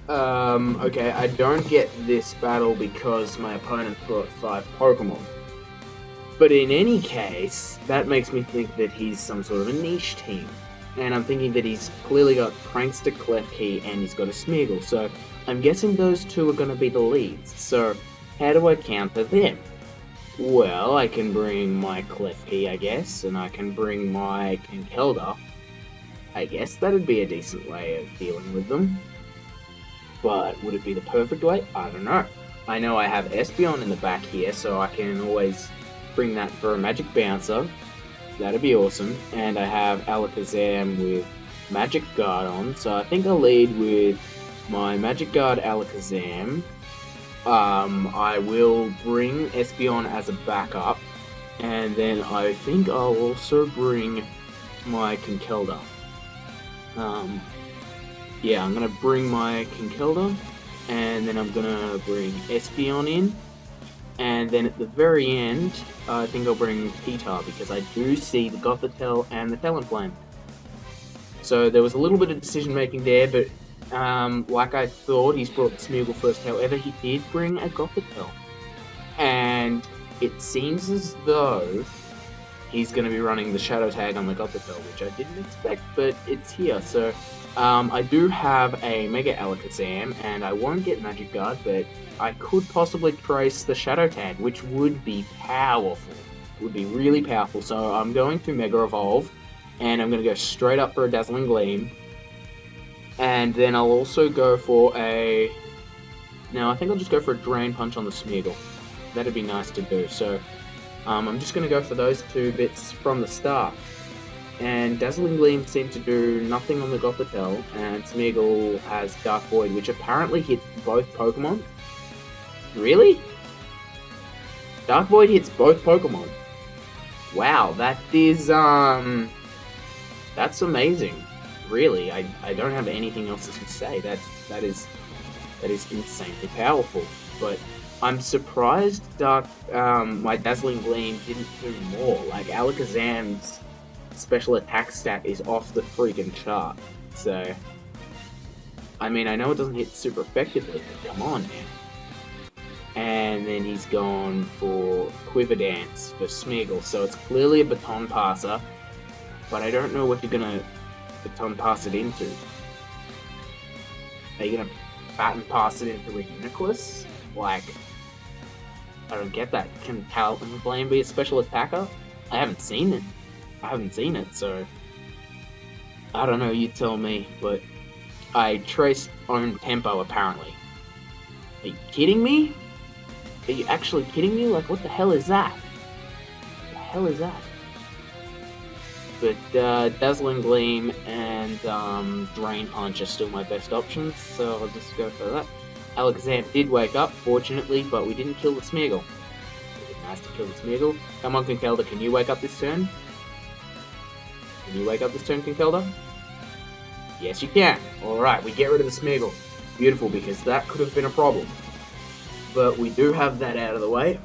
Okay, I don't get this battle because my opponent brought 5 Pokemon. But in any case, that makes me think that he's some sort of a niche team. And I'm thinking that he's clearly got Prankster, Klefki, and he's got a Smeagol. So I'm guessing those two are going to be the leads. So how do I counter them? Well, I can bring my Klefki, I guess, and I can bring my Conkeldurr. I guess that'd be a decent way of dealing with them. But would it be the perfect way? I don't know. I know I have Espeon in the back here, so I can always bring that for a Magic Bouncer. That'd be awesome. And I have Alakazam with Magic Guard on, so I think I'll lead with my Magic Guard Alakazam. I will bring Espeon as a backup, and then I think I'll also bring my Conkeldurr. Yeah, I'm gonna bring my Conkeldurr, and then I'm gonna bring Espeon in, and then at the very end, I think I'll bring Pitar, because I do see the Gothitelle and the Talonflame. So there was a little bit of decision making there, but like I thought, he's brought the Smeagol first. However, he did bring a Gothitelle, and it seems as though he's going to be running the Shadow Tag on the Gothitelle, which I didn't expect, but it's here. So I do have a Mega Alakazam, and I won't get Magic Guard, but I could possibly trace the Shadow Tag, which would be powerful. It would be really powerful. So I'm going to Mega Evolve, and I'm going to go straight up for a Dazzling Gleam. And then I'll also go for a... No, I think I'll just go for a Drain Punch on the Smeagol. That'd be nice to do. So I'm just going to go for those two bits from the start. And Dazzling Gleam seemed to do nothing on the Gothitelle, and Smeagol has Dark Void, which apparently hits both Pokemon. Really? Dark Void hits both Pokemon. Wow, that is, that's amazing. Really, I don't have anything else to say. That is insanely powerful. But I'm surprised my Dazzling Gleam didn't do more. Like, Alakazam's special attack stat is off the freaking chart. So, I mean, I know it doesn't hit super effectively, but come on, man. And then he's gone for Quiver Dance for Smeagol. So it's clearly a Baton Passer, but I don't know what you're gonna Baton Pass it into. Are you gonna Baton Pass it into Reuniclus? Like, I don't get that. Can Talonflame be a special attacker? I haven't seen it, so I don't know, you tell me, but I traced own tempo apparently. Are you kidding me? Are you actually kidding me? Like, what the hell is that? What the hell is that? But Dazzling Gleam and Drain Punch are still my best options, so I'll just go for that. Alakazam did wake up, fortunately, but we didn't kill the Smeagol. It was nice to kill the Smeagol. Come on, Conkeldurr, can you wake up this turn? Can you wake up this turn, Conkeldurr? Yes, you can. Alright, we get rid of the Smeagol. Beautiful, because that could have been a problem. But we do have that out of the way.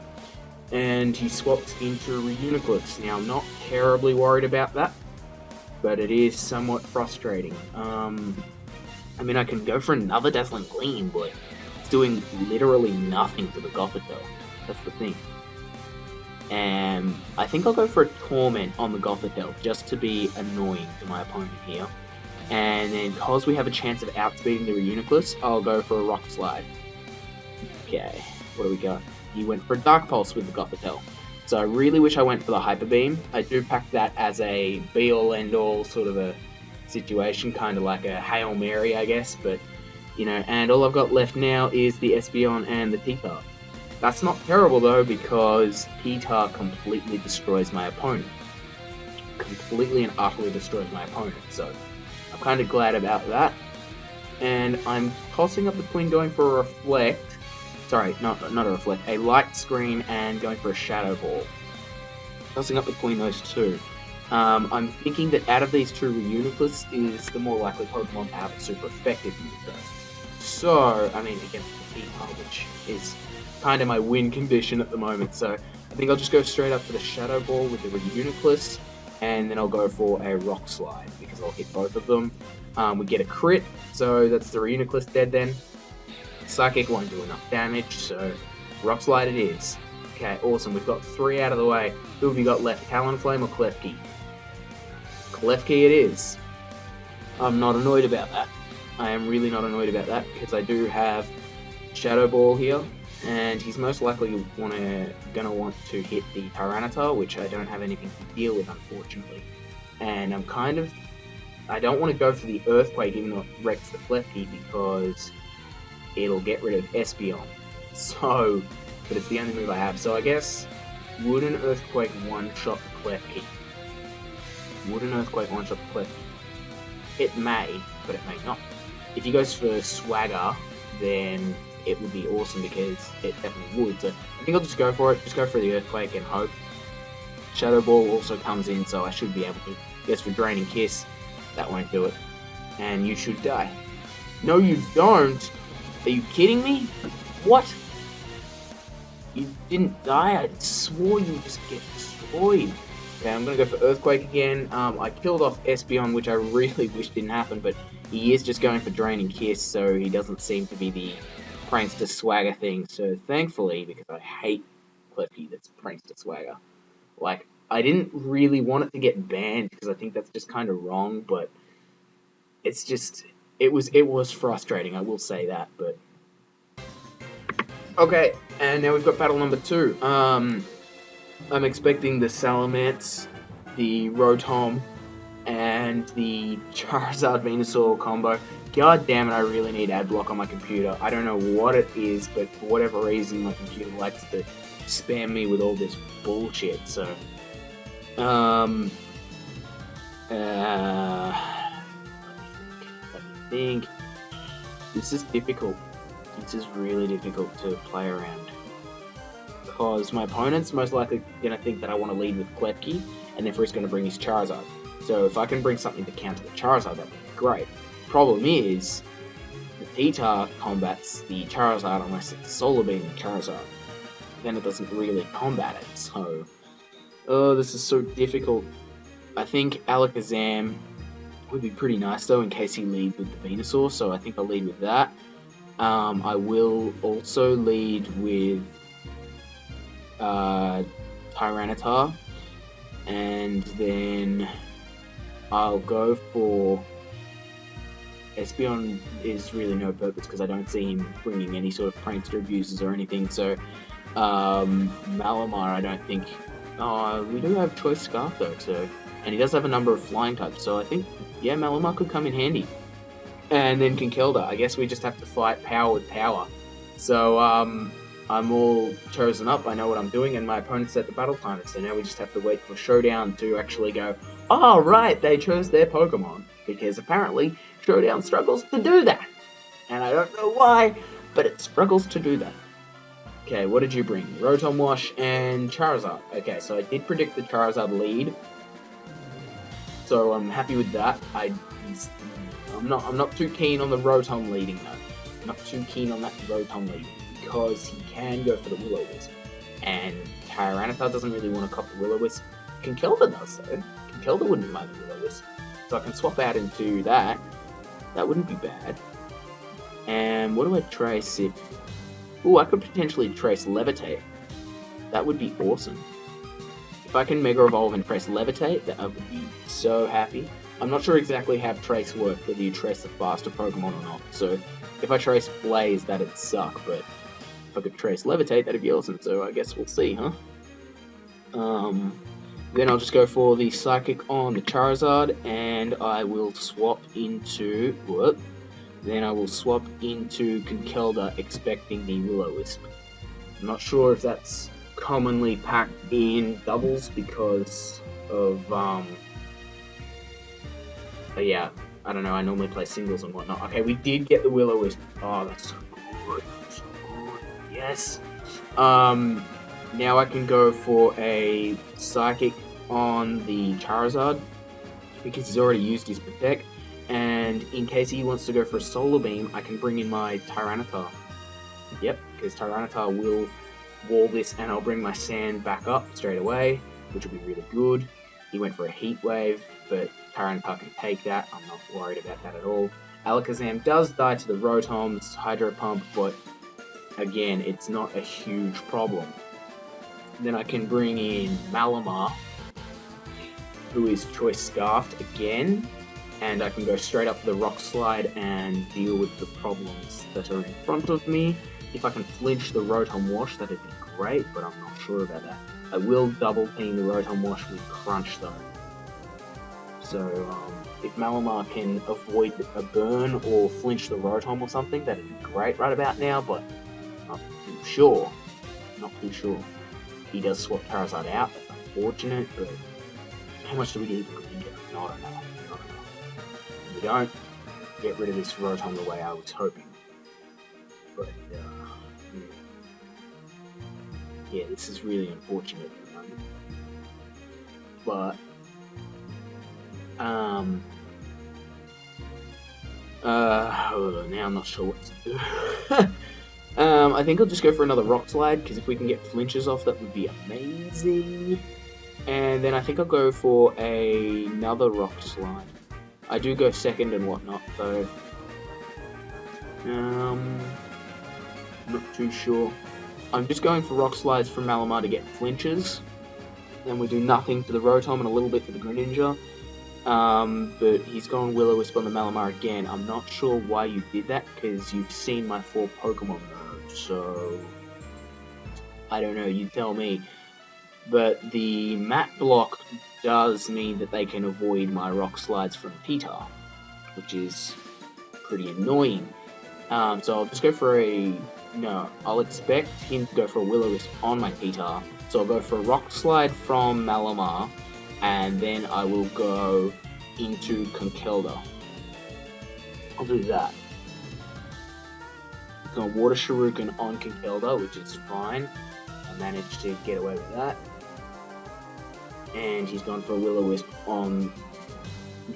And he swapped into Reuniclus. Now, I'm not terribly worried about that, but it is somewhat frustrating. I mean, I can go for another Dazzling Gleam, but it's doing literally nothing to the Gothitelle. That's the thing. And I think I'll go for a Torment on the Gothitelle, just to be annoying to my opponent here. And then, because we have a chance of outspeeding the Reuniclus, I'll go for a Rock Slide. Okay, what do we got? He went for a Dark Pulse with the Gothitelle. So I really wish I went for the Hyper Beam. I do pack that as a be-all, end-all sort of a situation, kind of like a Hail Mary, I guess. But, you know, and all I've got left now is the Espeon and the Pitar. That's not terrible, though, because Pitar completely destroys my opponent. Completely and utterly destroys my opponent. So I'm kind of glad about that. And I'm tossing up between going for a Reflect. Sorry, not a Reflect, a Light Screen and going for a Shadow Ball. Tossing up between those two. I'm thinking that out of these two, Reuniclus is the more likely Pokemon to have a super effective move though. So, I mean, against the Pitar, which is kind of my win condition at the moment. So, I think I'll just go straight up for the Shadow Ball with the Reuniclus. and then I'll go for a Rock Slide, because I'll hit both of them. We get a crit, so that's the Reuniclus dead then. Psychic won't do enough damage, so Rock Slide it is. Okay, awesome. We've got 3 out of the way. Who have you got left? Talonflame or Klefki? Klefki it is. I'm not annoyed about that. I am really not annoyed about that, because I do have Shadow Ball here, and he's most likely gonna want to hit the Tyranitar, which I don't have anything to deal with, unfortunately. And I don't want to go for the Earthquake, even though it wrecks the Klefki, because it'll get rid of Espeon. So, but it's the only move I have. So I guess, would an Earthquake one-shot the Klefki? Would an Earthquake one-shot the Klefki? It may, but it may not. If he goes for Swagger, then it would be awesome, because it definitely would. So I think I'll just go for it. Just go for the Earthquake and hope. Shadow Ball also comes in, so I should be able to. Guess for Draining Kiss, that won't do it. And you should die. No, you don't! Are you kidding me? What? You didn't die? I swore you would just get destroyed. Okay, I'm gonna go for Earthquake again. I killed off Espeon, which I really wish didn't happen, but he is just going for Draining Kiss, so he doesn't seem to be the Prankster Swagger thing. So thankfully, because I hate Klefki that's Prankster Swagger. Like, I didn't really want it to get banned, because I think that's just kind of wrong, but it's just, it was frustrating, I will say that, but... Okay, and now we've got battle number 2. I'm expecting the Salamence, the Rotom, and the Charizard Venusaur combo. God damn it, I really need Adblock on my computer. I don't know what it is, but for whatever reason, my computer likes to spam me with all this bullshit, so... I think this is difficult. This is really difficult to play around, because my opponent's most likely going to think that I want to lead with Klefki, and therefore he's going to bring his Charizard. So if I can bring something to counter the Charizard, that would be great. Problem is, the T-Tar combats the Charizard unless it's Solar Beam the Charizard. Then it doesn't really combat it, so... Oh, this is so difficult. I think Alakazam would be pretty nice, though, in case he leads with the Venusaur, so I think I'll lead with that. I will also lead with Tyranitar, and then I'll go for... Espeon is really no purpose, because I don't see him bringing any sort of prankster abuses or anything, so Malamar I don't think... we do have Choice Scarf though, so... And he does have a number of flying types, so I think, yeah, Malamar could come in handy. And then Conkeldurr, I guess we just have to fight power with power. So, I'm all chosen up, I know what I'm doing, and my opponent set the battle timer, so now we just have to wait for Showdown to actually go, oh, right, they chose their Pokemon, because apparently Showdown struggles to do that. And I don't know why, but it struggles to do that. Okay, what did you bring? Rotom Wash and Charizard. Okay, so I did predict the Charizard lead, so I'm happy with that. I'm not too keen on the Rotom leading though. I'm not too keen on that Rotom leading, because he can go for the Will-O-Wisp, and Tyranitar doesn't really want to cop the Will-O-Wisp. Conkeldurr does though. Conkeldurr wouldn't mind the Will-O-Wisp, so I can swap out into that. That wouldn't be bad. And what do I trace if... Ooh, I could potentially trace Levitate. That would be awesome. If I can Mega Evolve and trace Levitate, then I would be so happy. I'm not sure exactly how Trace works, whether you trace the faster Pokemon or not. So if I trace Blaze, that'd suck, but if I could trace Levitate, that'd be awesome. So I guess we'll see, huh? Then I'll just go for the Psychic on the Charizard, and I will swap into... What? Then I will swap into Conkeldurr, expecting the Will-O-Wisp. I'm not sure if that's commonly packed in doubles because of, yeah, I don't know, I normally play singles and whatnot. Okay, we did get the Will-O-Wisp. Oh, that's so good. So good. Yes. Now I can go for a Psychic on the Charizard, because he's already used his Protect. And in case he wants to go for a Solar Beam, I can bring in my Tyranitar. Yep, because Tyranitar will wall this, and I'll bring my Sand back up straight away, which will be really good. He went for a Heat Wave, but Tyranitar can take that. I'm not worried about that at all. Alakazam does die to the Rotom's Hydro Pump, but again, it's not a huge problem. Then I can bring in Malamar, who is Choice Scarfed again, and I can go straight up the Rock Slide and deal with the problems that are in front of me. If I can flinch the Rotom Wash, that'd be great, but I'm not sure about that. I will double team the Rotom Wash with Crunch though. So if Malamar can avoid a burn or flinch the Rotom or something, that'd be great right about now, but not too sure. Not too sure. He does swap Charizard out, that's unfortunate, but how much do we need for Greninja? I don't know. If we don't, get rid of this Rotom the way I was hoping. But, yeah, this is really unfortunate at the moment. But, now I'm not sure what to do. I think I'll just go for another Rock Slide, because if we can get flinches off, that would be amazing. And then I think I'll go for another Rock Slide. I do go second and whatnot, though. Not too sure. I'm just going for Rock Slides from Malamar to get flinches. Then we do nothing to the Rotom and a little bit to the Greninja. But he's gone Will-O-Wisp on the Malamar again. I'm not sure why you did that, because you've seen my 4 Pokemon moves, so I don't know, you tell me. But the Mat Block does mean that they can avoid my Rock Slides from Pitar, which is pretty annoying. So I'll just go for I'll expect him to go for a Will-O-Wisp on my Pitar. So I'll go for a Rock Slide from Malamar, and then I will go into Conkeldurr. I'll do that. Got Water Shuriken on Conkeldurr, which is fine. I managed to get away with that. And he's gone for a Will-O-Wisp on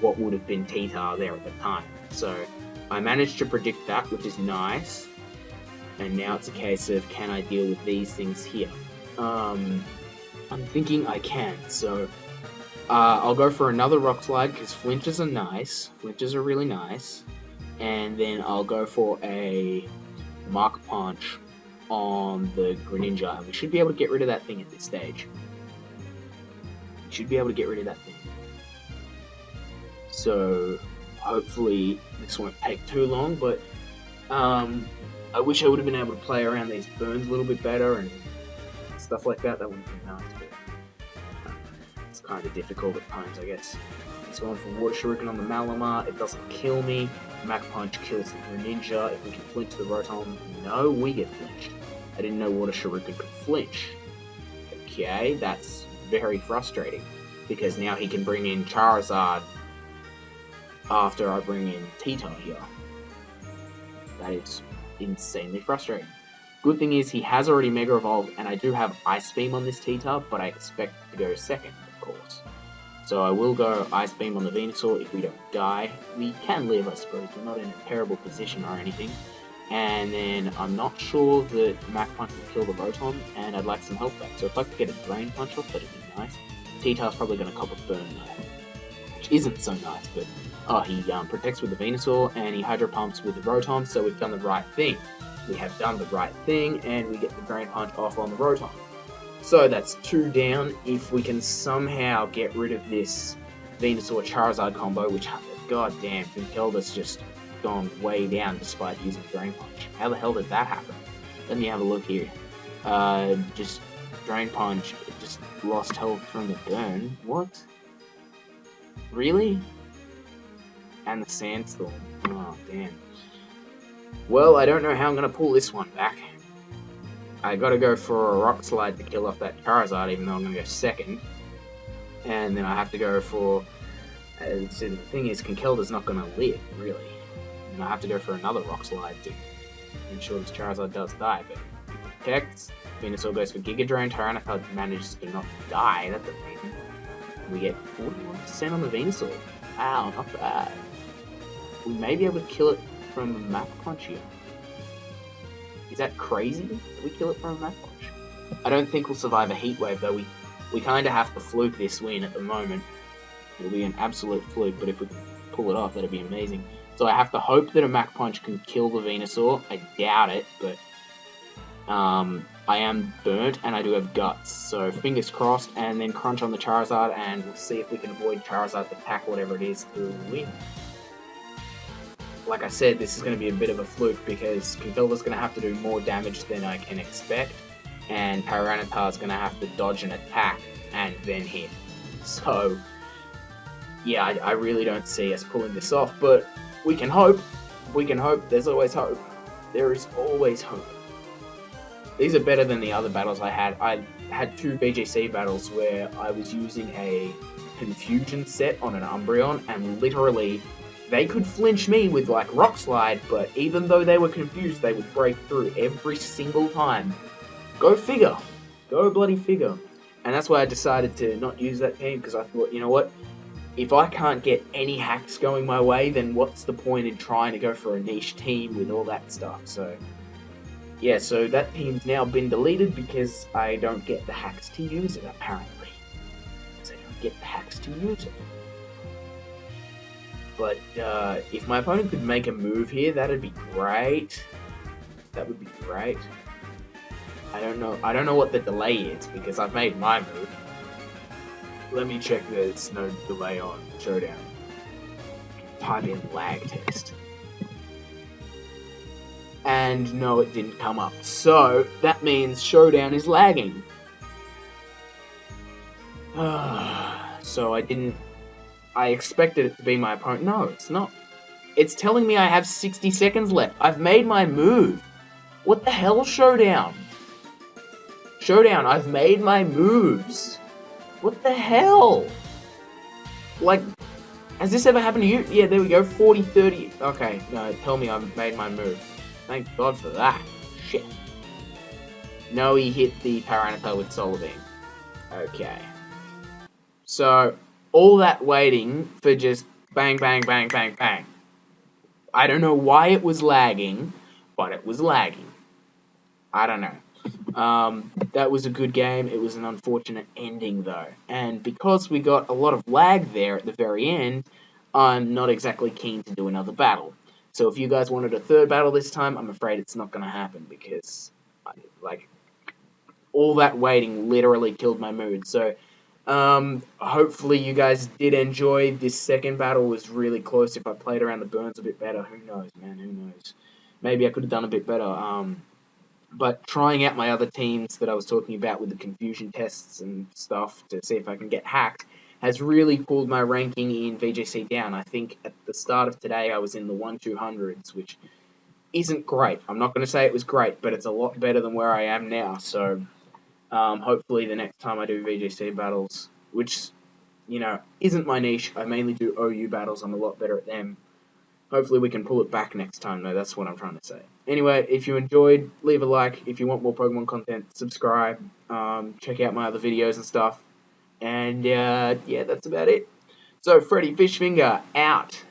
what would have been Pitar there at the time. So I managed to predict that, which is nice. And now it's a case of, can I deal with these things here? I'm thinking I can, so I'll go for another Rock Slide, because flinches are nice. Flinches are really nice. And then I'll go for a Mach Punch on the Greninja, and we should be able to get rid of that thing at this stage. We should be able to get rid of that thing. So, hopefully this won't take too long, but I wish I would have been able to play around these burns a little bit better and stuff like that. That would have been nice, but it's kind of difficult at times, I guess. It's going for Water Shuriken on the Malamar. It doesn't kill me. Mach Punch kills the Greninja. If we can flinch the Rotom, no, we get flinched. I didn't know Water Shuriken could flinch. Okay, that's very frustrating, because now he can bring in Charizard after I bring in Tito here. That is insanely frustrating. Good thing is he has already Mega Evolved, and I do have Ice Beam on this Tita, but I expect to go second, of course. So I will go Ice Beam on the Venusaur if we don't die. We can live, I suppose. We're not in a terrible position or anything. And then I'm not sure that Mach Punch will kill the Rotom, and I'd like some help back. So if I could get a Drain Punch off, that'd be nice. Tita's probably going to cop a burn though, which isn't so nice, but he protects with the Venusaur, and he Hydro Pumps with the Rotom, so we've done the right thing. We have done the right thing, and we get the Drain Punch off on the Rotom. So that's 2 down. If we can somehow get rid of this Venusaur Charizard combo, which, goddamn, Conkeldurr's just gone way down despite using Drain Punch. How the hell did that happen? Let me have a look here. Just Drain Punch, it just lost health from the burn. What? Really? And the Sandstorm. Oh, damn. Well, I don't know how I'm going to pull this one back. I gotta go for a Rock Slide to kill off that Charizard, even though I'm going to go second. And then I have to go for... so the thing is, Conkeldurr's not going to live, really. And I have to go for another Rock Slide to ensure this Charizard does die. But it protects. Venusaur goes for Giga Drain. Tyranitar manages to not die. That's amazing. We get 41% on the Venusaur. Wow, not bad. We may be able to kill it from a Mach Punch here. Is that crazy? Did we kill it from a Mach Punch? I don't think we'll survive a Heat Wave, though. We We kind of have to fluke this win at the moment. It'll be an absolute fluke, but if we can pull it off, that'd be amazing. So I have to hope that a Mach Punch can kill the Venusaur. I doubt it, but I am burnt, and I do have Guts. So fingers crossed, and then Crunch on the Charizard, and we'll see if we can avoid Charizard's attack, whatever it is, to win. Like I said, this is going to be a bit of a fluke, because Conkeldurr's going to have to do more damage than I can expect, and Tyranitar's going to have to dodge an attack and then hit. So, yeah, I really don't see us pulling this off, but we can hope. We can hope. There's always hope. There is always hope. These are better than the other battles I had. I had 2 VGC battles where I was using a Confusion set on an Umbreon, and literally, they could flinch me with, like, Rock Slide, but even though they were confused, they would break through every single time. Go figure. Go bloody figure. And that's why I decided to not use that team, because I thought, you know what? If I can't get any hacks going my way, then what's the point in trying to go for a niche team with all that stuff? So, yeah, so that team's now been deleted because I don't get the hacks to use it, apparently. Because I don't get the hacks to use it. But if my opponent could make a move here, that'd be great. That would be great. I don't know what the delay is, because I've made my move. Let me check there's no delay on Showdown. Type in lag test. And no, it didn't come up. So, that means Showdown is lagging. So I expected it to be my opponent. No, it's not. It's telling me I have 60 seconds left. I've made my move. What the hell, Showdown? Showdown, I've made my moves. What the hell? Like, has this ever happened to you? Yeah, there we go, 40, 30. Okay, no, tell me I've made my move. Thank God for that. Shit. No, he hit the Tyranitar with Solar Beam. Okay. So, all that waiting for just bang, bang, bang, bang, bang. I don't know why it was lagging, but it was lagging. I don't know. That was a good game. It was an unfortunate ending, though. And because we got a lot of lag there at the very end, I'm not exactly keen to do another battle. So if you guys wanted a third battle this time, I'm afraid it's not going to happen, because, all that waiting literally killed my mood. So, hopefully you guys did enjoy. This second battle was really close. If I played around the burns a bit better, who knows, man, who knows. Maybe I could have done a bit better. But trying out my other teams that I was talking about with the confusion tests and stuff to see if I can get hacked has really pulled my ranking in VGC down. I think at the start of today I was in the 1-200s, which isn't great. I'm not going to say it was great, but it's a lot better than where I am now. So hopefully the next time I do VGC battles, which, you know, isn't my niche, I mainly do OU battles, I'm a lot better at them. Hopefully we can pull it back next time, though. That's what I'm trying to say. Anyway, if you enjoyed, leave a like. If you want more Pokemon content, subscribe. Check out my other videos and stuff. And, yeah, that's about it. So, Freddy Fishfinger, out.